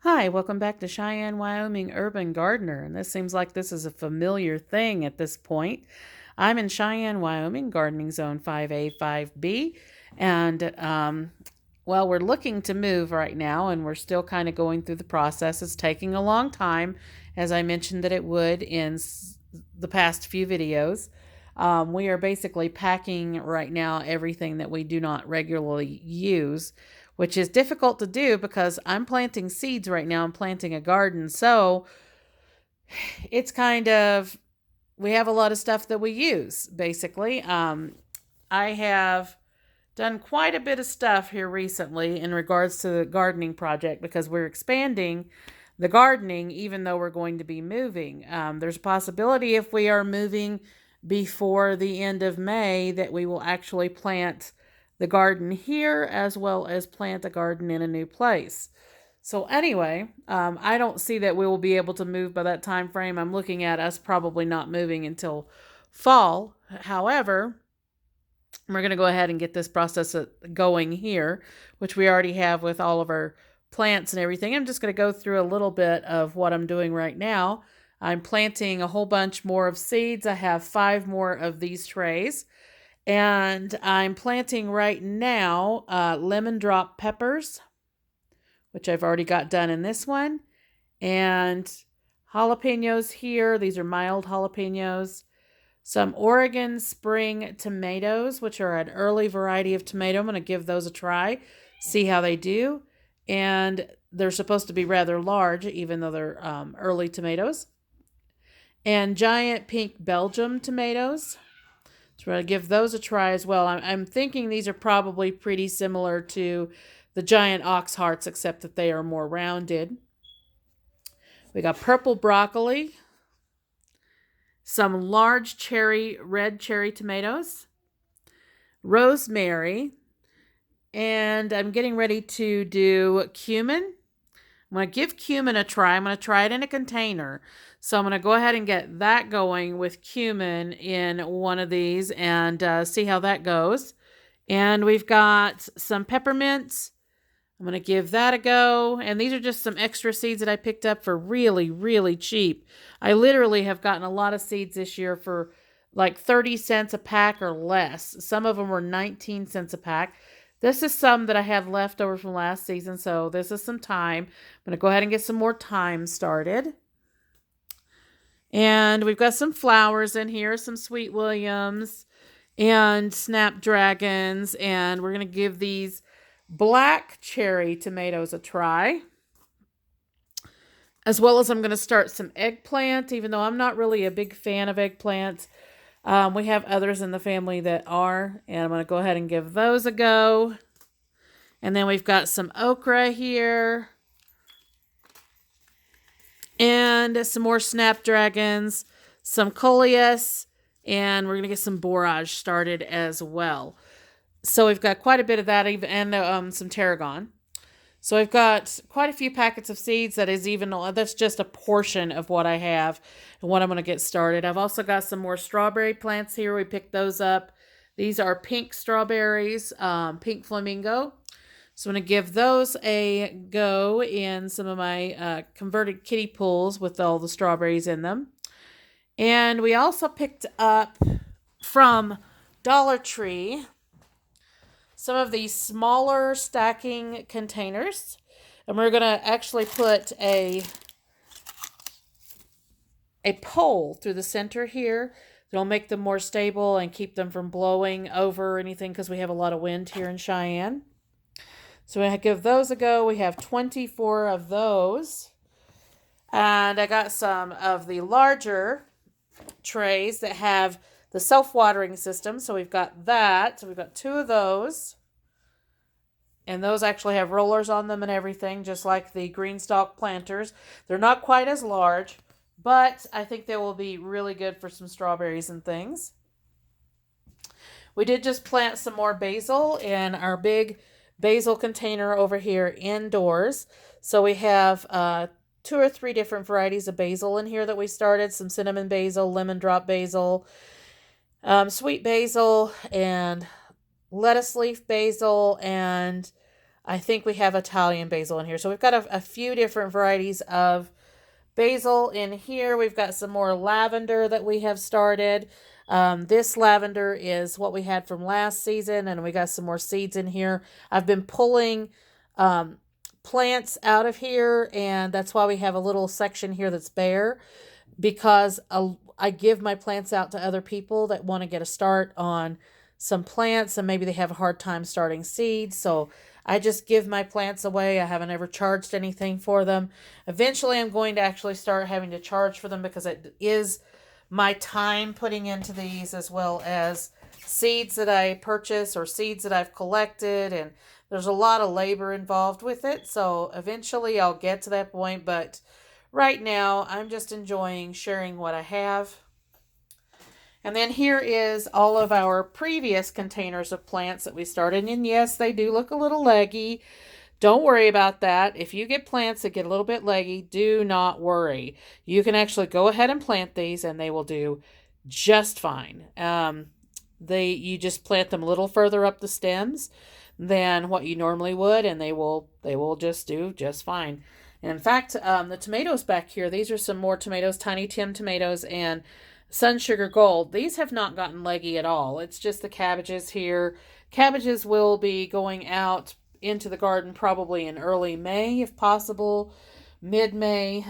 Hi, welcome back to Cheyenne, Wyoming Urban Gardener. And this seems like this is a familiar thing at this point. I'm in Cheyenne, Wyoming, gardening zone 5A, 5B. And we're looking to move right now, and we're still kind of going through the process. It's taking a long time, as I mentioned that it would in the past few videos. We are basically packing right now everything that we do not regularly use, which is difficult to do because I'm planting seeds right now. I'm planting a garden. So it's kind of, we have a lot of stuff that we use, basically. I have done quite a bit of stuff here recently in regards to the gardening project because we're expanding the gardening even though we're going to be moving. There's a possibility if we are moving before the end of May that we will actually plant the garden here as well as plant a garden in a new place. So anyway, I don't see that we will be able to move by that time frame. I'm looking at us probably not moving until fall. However, we're going to go ahead and get this process going here, which we already have with all of our plants and everything. I'm just going to go through a little bit of what I'm doing right now. I'm planting a whole bunch more of seeds. I have 5 more of these trays. And I'm planting right now lemon drop peppers, which I've already got done in this one. And jalapenos here. These are mild jalapenos. Some Oregon spring tomatoes, which are an early variety of tomato. I'm going to give those a try, see how they do. And they're supposed to be rather large, even though they're early tomatoes. And giant pink Belgium tomatoes. So we're going to give those a try as well. I'm thinking these are probably pretty similar to the giant ox hearts, except that they are more rounded. We got purple broccoli, some large red cherry tomatoes, rosemary, and I'm getting ready to do cumin. I'm going to give cumin a try. I'm going to try it in a container. So I'm going to go ahead and get that going with cumin in one of these and see how that goes. And we've got some peppermints. I'm going to give that a go. And these are just some extra seeds that I picked up for really, really cheap. I literally have gotten a lot of seeds this year for like 30 cents a pack or less. Some of them were 19 cents a pack. This is some that I had left over from last season, so this is some thyme. I'm going to go ahead and get some more thyme started. And we've got some flowers in here, some Sweet Williams and Snapdragons. And we're going to give these black cherry tomatoes a try. As well as I'm going to start some eggplant, even though I'm not really a big fan of eggplants. We have others in the family that are, and I'm going to go ahead and give those a go. And then we've got some okra here. And some more snapdragons, some coleus, and we're going to get some borage started as well. So we've got quite a bit of that, and some tarragon. So I've got quite a few packets of seeds. That's just a portion of what I have and what I'm going to get started. I've also got some more strawberry plants here. We picked those up. These are pink strawberries, pink flamingo. So I'm going to give those a go in some of my converted kiddie pools with all the strawberries in them. And we also picked up from Dollar Tree some of these smaller stacking containers. And we're going to actually put a pole through the center here. That'll make them more stable and keep them from blowing over or anything because we have a lot of wind here in Cheyenne. So I give those a go. We have 24 of those. And I got some of the larger trays that have the self-watering system. So we've got that. So we've got 2 of those. And those actually have rollers on them and everything, just like the green stalk planters. They're not quite as large, but I think they will be really good for some strawberries and things. We did just plant some more basil in our big basil container over here indoors. So we have 2 or 3 different varieties of basil in here that we started. Some cinnamon basil, lemon drop basil, sweet basil, and lettuce leaf basil, and I think we have Italian basil in here. So we've got a few different varieties of basil in here. We've got some more lavender that we have started. This lavender is what we had from last season, and we got some more seeds in here. I've been pulling plants out of here, and that's why we have a little section here that's bare, because I give my plants out to other people that want to get a start on some plants, and maybe they have a hard time starting seeds. So I just give my plants away. I haven't ever charged anything for them. Eventually, I'm going to actually start having to charge for them, because it is my time putting into these, as well as seeds that I purchase or seeds that I've collected, and there's a lot of labor involved with it. So eventually I'll get to that point, but right now I'm just enjoying sharing what I have. And then here is all of our previous containers of plants that we started. And yes, they do look a little leggy. Don't worry about that. If you get plants that get a little bit leggy, do not worry. You can actually go ahead and plant these, and they will do just fine. You just plant them a little further up the stems than what you normally would, and they will just do just fine. And in fact, the tomatoes back here, these are some more tomatoes, Tiny Tim tomatoes and Sun Sugar Gold. These have not gotten leggy at all. It's just the cabbages here. Cabbages will be going out into the garden probably in early May, if possible, mid-May.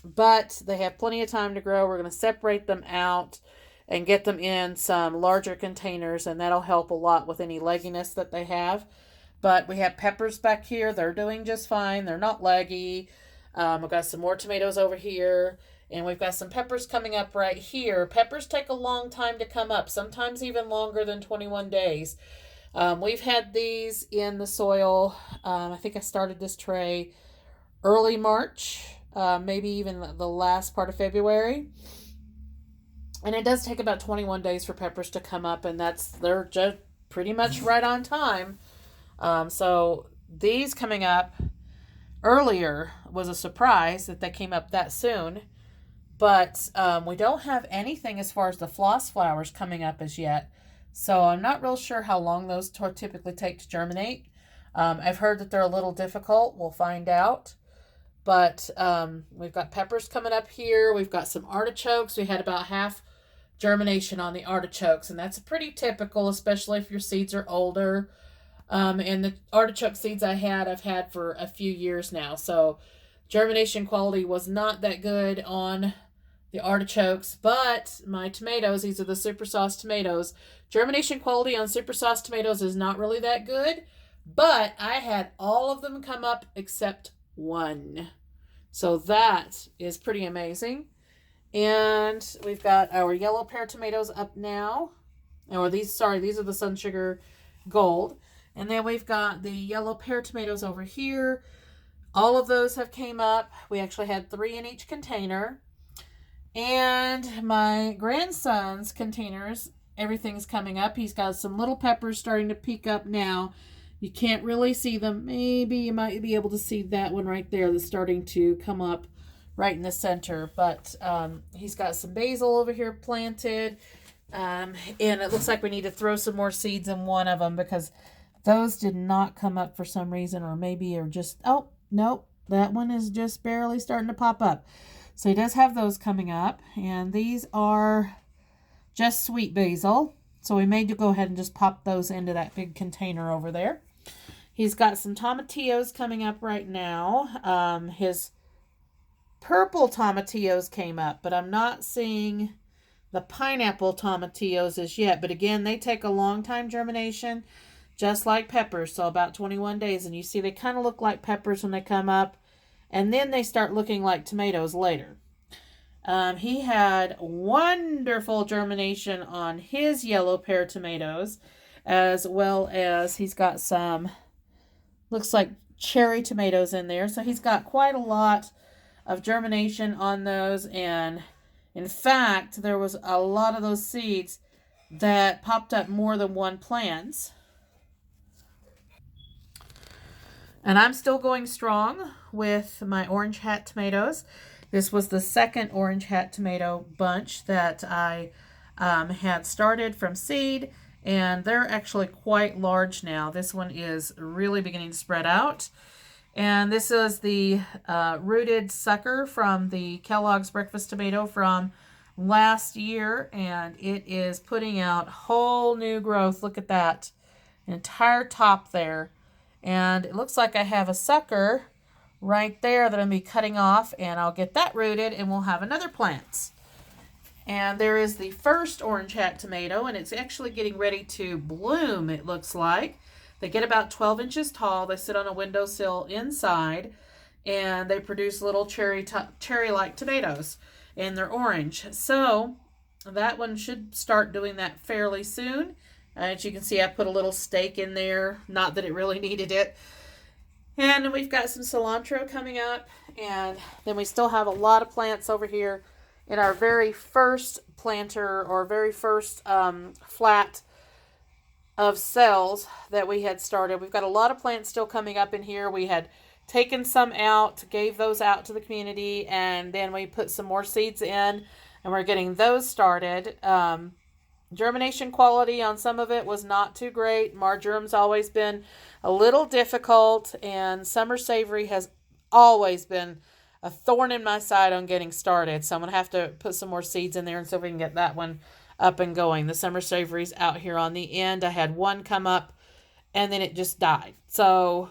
But they have plenty of time to grow. We're going to separate them out and get them in some larger containers, and that'll help a lot with any legginess that they have. But we have peppers back here. They're doing just fine. They're not leggy. We've got some more tomatoes over here, and we've got some peppers coming up right here. Peppers take a long time to come up, sometimes even longer than 21 days. We've had these in the soil. I think I started this tray early March, maybe even the last part of February. And it does take about 21 days for peppers to come up, and they're just pretty much right on time. So these coming up earlier was a surprise that they came up that soon. But we don't have anything as far as the floss flowers coming up as yet. So I'm not real sure how long those typically take to germinate. I've heard that they're a little difficult. We'll find out. But we've got peppers coming up here. We've got some artichokes. We had about half germination on the artichokes, and that's pretty typical, especially if your seeds are older. And the artichoke seeds I've had for a few years now. So germination quality was not that good on the artichokes, but my tomatoes, these are the super sauce tomatoes. Germination quality on super sauce tomatoes is not really that good, but I had all of them come up except one. So that is pretty amazing. And we've got our yellow pear tomatoes up now. These are the Sun Sugar Gold. And then we've got the yellow pear tomatoes over here. All of those have came up. We actually had 3 in each container. And my grandson's containers, everything's coming up. He's got some little peppers starting to peek up now. You can't really see them. Maybe you might be able to see that one right there that's starting to come up right in the center. But he's got some basil over here planted. And it looks like we need to throw some more seeds in one of them, because those did not come up for some reason, or maybe are just, oh, nope, that one is just barely starting to pop up. So he does have those coming up, and these are just sweet basil. So we may go ahead and just pop those into that big container over there. He's got some tomatillos coming up right now. His purple tomatillos came up, but I'm not seeing the pineapple tomatillos as yet. But again, they take a long time germination, just like peppers, so about 21 days. And you see they kind of look like peppers when they come up, and then they start looking like tomatoes later. He had wonderful germination on his yellow pear tomatoes, as well as he's got some, looks like cherry tomatoes in there. So he's got quite a lot of germination on those. And in fact, there was a lot of those seeds that popped up more than one plant. And I'm still going strong with my orange hat tomatoes. This was the second orange hat tomato bunch that I had started from seed. and they're actually quite large now. This one is really beginning to spread out. And this is the rooted sucker from the Kellogg's breakfast tomato from last year, and it is putting out whole new growth. Look at that. An entire top there. And it looks like I have a sucker right there that I'm going to be cutting off, and I'll get that rooted and we'll have another plant. And there is the first orange hat tomato, and it's actually getting ready to bloom, it looks like. They get about 12 inches tall. They sit on a windowsill inside, and they produce little cherry-like tomatoes, and they're orange. So that one should start doing that fairly soon. As you can see, I put a little stake in there, not that it really needed it. And we've got some cilantro coming up, and then we still have a lot of plants over here in our very first planter, or very first flat of cells that we had started. We've got a lot of plants still coming up in here. We had taken some out, gave those out to the community, and then we put some more seeds in, and we're getting those started. Germination quality on some of it was not too great. Marjorum's always been a little difficult, and summer savory has always been a thorn in my side on getting started. So I'm going to have to put some more seeds in there and see if we can get that one up and going. The summer savory's out here on the end. I had one come up and then it just died. So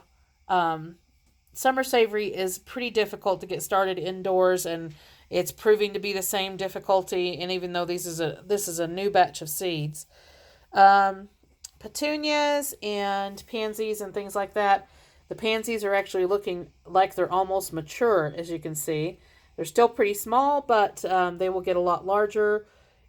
summer savory is pretty difficult to get started indoors, and it's proving to be the same difficulty. And even though this is a new batch of seeds, petunias and pansies and things like that. The pansies are actually looking like they're almost mature, as you can see. They're still pretty small, but they will get a lot larger,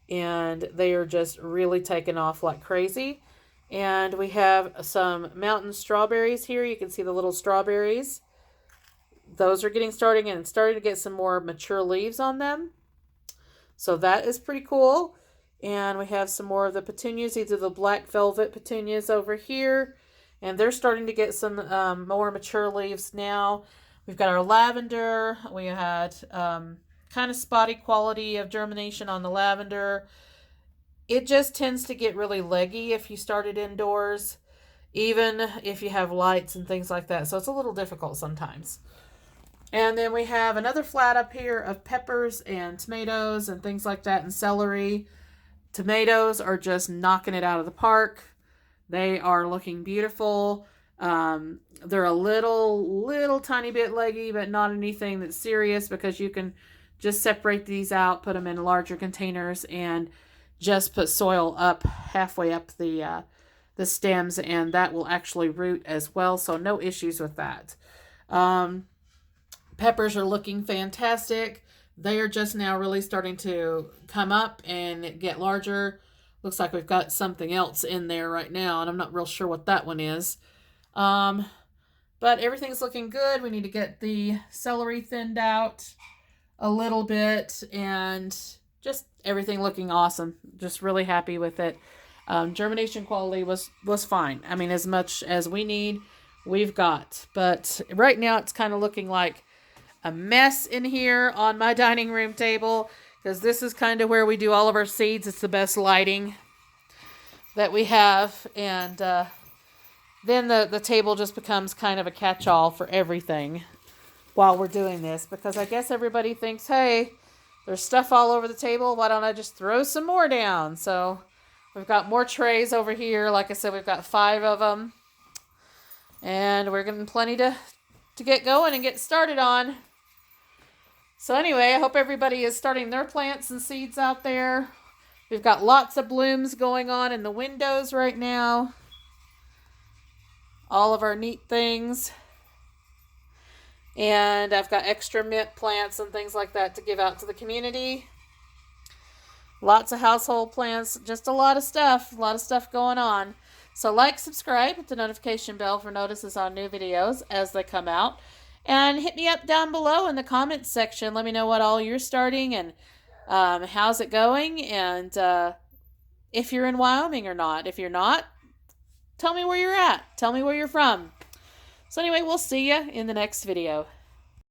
and they are just really taking off like crazy. And we have some mountain strawberries here. You can see the little strawberries. Those are getting starting and starting to get some more mature leaves on them. So that is pretty cool. And we have some more of the petunias. These are the black velvet petunias over here. And they're starting to get some more mature leaves now. We've got our lavender. We had kind of spotty quality of germination on the lavender. It just tends to get really leggy if you start it indoors, even if you have lights and things like that. So it's a little difficult sometimes. And then we have another flat up here of peppers and tomatoes and things like that, and celery. Tomatoes are just knocking it out of the park. They are looking beautiful. They're a little tiny bit leggy, but not anything that's serious, because you can just separate these out, put them in larger containers, and just put soil up halfway up the stems, and that will actually root as well. So no issues with that. Peppers are looking fantastic. They are just now really starting to come up and get larger. Looks like we've got something else in there right now, and I'm not real sure what that one is. But everything's looking good. We need to get the celery thinned out a little bit, and just everything looking awesome. Just really happy with it. Germination quality was fine. I mean, as much as we need, we've got. But right now it's kind of looking like a mess in here on my dining room table, because this is kind of where we do all of our seeds. It's the best lighting that we have. And then the table just becomes kind of a catch-all for everything while we're doing this, because I guess everybody thinks, hey, there's stuff all over the table. Why don't I just throw some more down? So we've got more trays over here. Like I said, we've got 5 of them. And we're getting plenty to get going and get started on. So anyway, I hope everybody is starting their plants and seeds out there. We've got lots of blooms going on in the windows right now. All of our neat things. And I've got extra mint plants and things like that to give out to the community. Lots of household plants, just a lot of stuff going on. So like, subscribe, hit the notification bell for notices on new videos as they come out. And hit me up down below in the comments section. Let me know what all you're starting and how's it going, and if you're in Wyoming or not. If you're not, tell me where you're at. Tell me where you're from. So anyway, we'll see you in the next video.